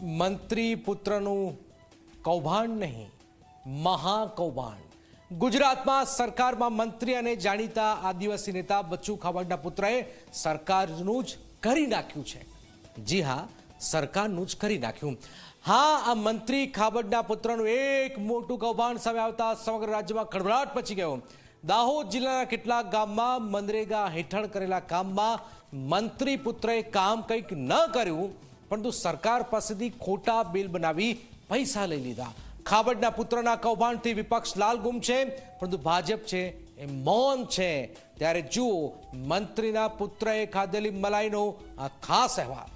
મંત્રી પુત્રનું કૌભાંડ નહીં, મહાકૌભાંડ। ગુજરાતમાં સરકારમાં મંત્રી અને જાણીતા આદિવાસી નેતા બચ્ચુ ખાબડના પુત્રએ સરકારનું જ કરી નાખ્યું છે। જી હા, સરકારનું જ કરી નાખ્યું। હા, આ મંત્રી ખાબડના પુત્રનું એક મોટું કૌભાંડ સામે આવતા સમગ્ર રાજ્યમાં ખળભળાટ મચી ગયો। દાહોદ જિલ્લાના કેટલાક ગામમાં મનરેગા હેઠળ કરેલા કામમાં મંત્રી પુત્રએ કામ કંઈક ન કર્યું, પરંતુ સરકાર પાસેથી ખોટા બિલ બનાવી પૈસા લઈ લીધા। ખાબડના પુત્રના કૌભાંડથી વિપક્ષ લાલગુમ છે, પરંતુ ભાજપ છે એ મૌન છે। ત્યારે જુઓ મંત્રીના પુત્રએ ખાધેલી મલાઈનો આ ખાસ અહેવાલ।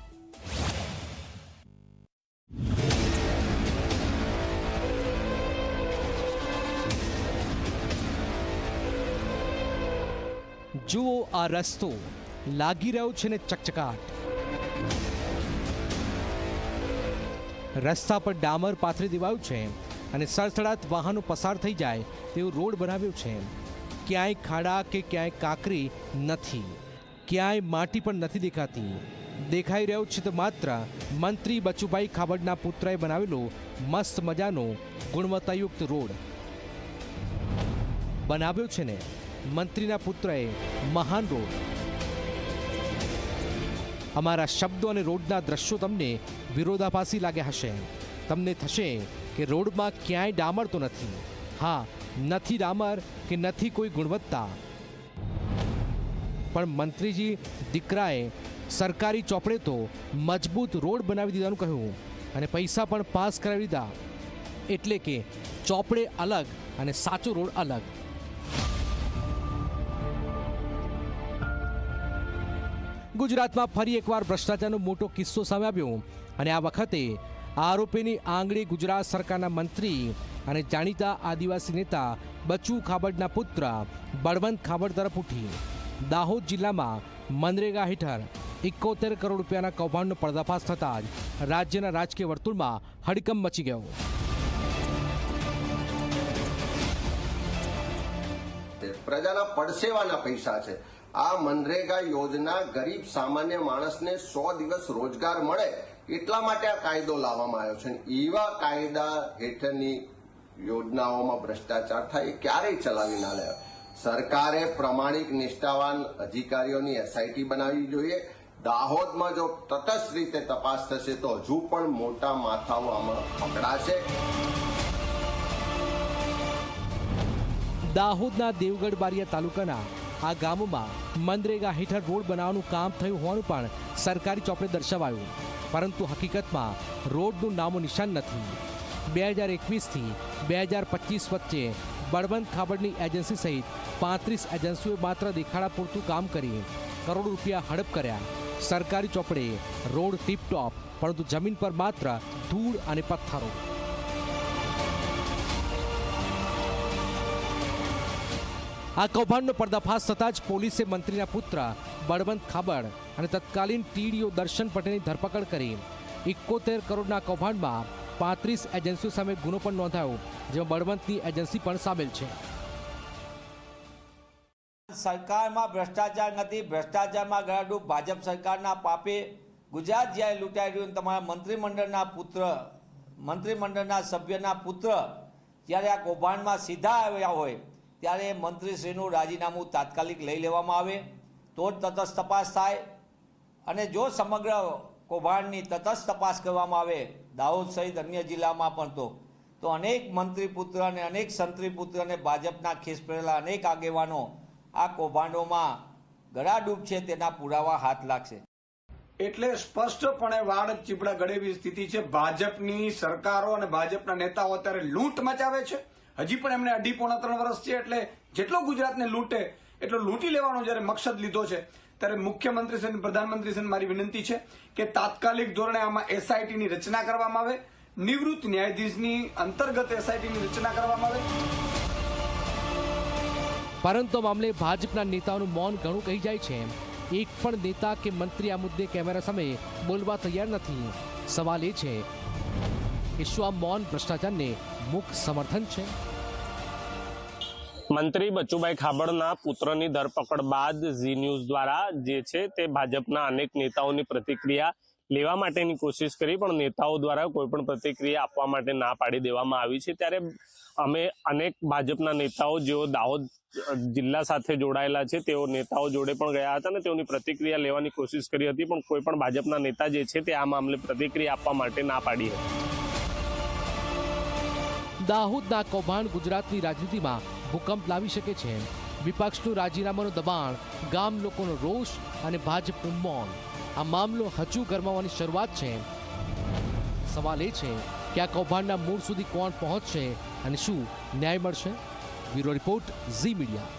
જુઓ આ રસ્તો, લાગી રહ્યો છે ને ચકચકાટ। રસ્તા પર ડામર પાથરી દેવાયું છે અને સડસડાટ વાહનો પસાર થઈ જાય તેવો રોડ બનાવ્યો છે। ક્યાંય ખાડા કે ક્યાંય કાંકરી નથી, ક્યાંય માટી પણ નથી દેખાતી। દેખાઈ રહ્યો છે તો માત્ર મંત્રી બચુભાઈ ખાબડના પુત્રએ બનાવેલો મસ્ત મજાનો ગુણવત્તાયુક્ત રોડ બનાવ્યો છે ને મંત્રીના પુત્રએ મહાન રોડ। અમારા શબ્દો અને રોડના દ્રશ્યો તમને વિરોધાભાસી લાગ્યા હશે। તમને થશે કે રોડમાં ક્યાંય ડામર તો નથી। હા, નથી ડામર કે નથી કોઈ ગુણવત્તા, પણ મંત્રીજી દીકરાએ સરકારી ચોપડે તો મજબૂત રોડ બનાવી દીધાનું કહ્યું અને પૈસા પણ પાસ કરાવી દીધા। એટલે કે ચોપડે અલગ અને સાચો રોડ અલગ। ગુજરાતમાં ફરી એકવાર ભ્રષ્ટાચારનો મોટો કિસ્સો સામે આવ્યો અને આ વખતે આરોપીની આંગળી ગુજરાત સરકારના મંત્રી અને જાણીતા આદિવાસી નેતા બચ્ચુ ખાબડના પુત્ર બળવંત ખાબડ તરફ ઉઠી। દાહોદ જિલ્લામાં મનરેગા હેઠળ 71 કરોડ રૂપિયાના કૌભાંડનો પર્દાફાશ થતાં જ રાજ્યના રાજકીય વર્તુળમાં હડકંપ મચી ગયો। પ્રજાના પડસેવાના પૈસા છે। આ મનરેગા યોજના ગરીબ સામાન્ય માણસને 100 દિવસ રોજગાર મળે એટલા માટે આ કાયદો લાવવામાં આવ્યો છે। એવા કાયદા હેઠળની યોજનાઓમાં ભ્રષ્ટાચાર થાય એ ક્યારેય ચલાવી ના લેવાય। સરકારે પ્રમાણિક નિષ્ઠાવાન અધિકારીઓની એસઆઈટી બનાવવી જોઈએ। દાહોદમાં જો તટસ્થ રીતે તપાસ થશે તો હજુ પણ મોટા માથાઓ આમાં પકડાશે। દાહોદના દેવગઢ બારિયા તાલુકાના આ ગામોમાં મનરેગા હેઠળ રોડ બનાવવાનું કામ થયું હોવાનું પણ સરકારી ચોપડે દર્શાવાયું, પરંતુ હકીકતમાં રોડનું નામો નિશાન નથી। 2021થી 2025 વચ્ચે બળવંત ખાબડની એજન્સી સહિત 35 એજન્સીઓએ માત્ર દેખાડા પૂરતું કામ કરી કરોડો રૂપિયા હડપ કર્યા। સરકારી ચોપડે રોડ ટીપટોપ, પરંતુ જમીન પર માત્ર ધૂળ અને પથ્થરો। આ કૌભાંડનો પર્દાફાશ થતાં જ પોલીસે મંત્રીના પુત્ર બળવંત ખાબડ અને તત્કાલીન ટીડીઓ દર્શન પટેલની ધરપકડ કરી 71 કરોડના કૌભાંડમાં 35 એજન્સીઓ સામે ગુનો પણ નોંધાયો, જેમાં બળવંતની એજન્સી પણ સામેલ છે। સરકારમાં ભ્રષ્ટાચાર નથી, ભ્રષ્ટાચારમાં ગળાડૂબ ભાજપ સરકારના પાપે ગુજરાત જ્યારે લૂંટાઈ રહ્યું, તમારા મંત્રીમંડળના સભ્યના પુત્ર જ્યારે આ કૌભાંડમાં સીધા આવ્યા હોય ત્યારે મંત્રીશ્રીનું રાજીનામું તાત્કાલિક લઈ લેવામાં આવે તો જ તટસ્થ તપાસ થાય। અને જો સમગ્ર કૌભાંડની તટસ્થ તપાસ કરવામાં આવે દાહોદ સહિત અન્ય જિલ્લામાં પણ તો અનેક મંત્રી પુત્ર અને અનેક સંત્રી પુત્ર અને ભાજપના ખેસ પહેરેલા અનેક આગેવાનો આ કૌભાંડોમાં ગળાડૂબ છે તેના પુરાવા હાથ લાગશે। એટલે સ્પષ્ટપણે વાડ ચીપડા ગળે એવી સ્થિતિ છે। ભાજપની સરકારો અને ભાજપના નેતાઓ અત્યારે લૂંટ મચાવે છે। હજી પણ એમને 2.5-3 વર્ષ છે, એટલે જેટલો ગુજરાતને લૂંટે એટલો લૂંટી લેવાનો જ્યારે મકસદ લીધો છે, ત્યારે મુખ્યમંત્રી શ્રી પ્રધાનમંત્રીશ્રીને મારી વિનંતી છે કે તાત્કાલિક ધોરણે આમાં એસઆઈટીની રચના કરવામાં આવે, નિવૃત્ત ન્યાયાધીશની અંતર્ગત એસઆઈટીની રચના કરવામાં આવે। પરંતુ મામલે ભાજપના નેતાઓનું મૌન ઘણું કહી જાય છે। એક પણ નેતા કે મંત્રી આ મુદ્દે કેમેરા સામે બોલવા તૈયાર નથી। સવાલ એ છે કે શું આ મૌન ભ્રષ્ટાચારને મુખ્ય સમર્થન છે? મંત્રી બચુભાઈ ખાબડના પુત્રની ધરપકડ બાદ ઝી ન્યૂઝ દ્વારા જે છે તે ભાજપના અનેક નેતાઓની પ્રતિક્રિયા લેવા માટેની કોશિશ કરી, પણ નેતાઓ દ્વારા કોઈ પણ પ્રતિક્રિયા આપવા માટે ના પાડી દેવામાં આવી છે. ત્યારે અમે અનેક ભાજપના નેતાઓ જેઓ દાહોદ જિલ્લા સાથે જોડાયેલા છે તેઓ નેતાઓ જોડે પણ ગયા હતા અને તેઓની પ્રતિક્રિયા લેવાની કોશિશ કરી હતી, પણ કોઈ પણ ભાજપના નેતા જે છે તે આ મામલે પ્રતિક્રિયા આપવા માટે ના પાડી હતી. દાહોદના કૌભાંડ ગુજરાતની રાજનીતિમાં ભૂકંપ લાવી શકે છે. વિપક્ષનું રાજીનામાનું દબાણ, ગામ લોકોનો રોષ અને ભાજપનું મૌન, આ મામલો હજુ ગરમાવાની શરૂઆત છે. સવાલ એ છે કે આ કૌભાંડના મૂળ સુધી કોણ પહોંચશે અને શું ન્યાય મળશે? Bureau report, Zee media.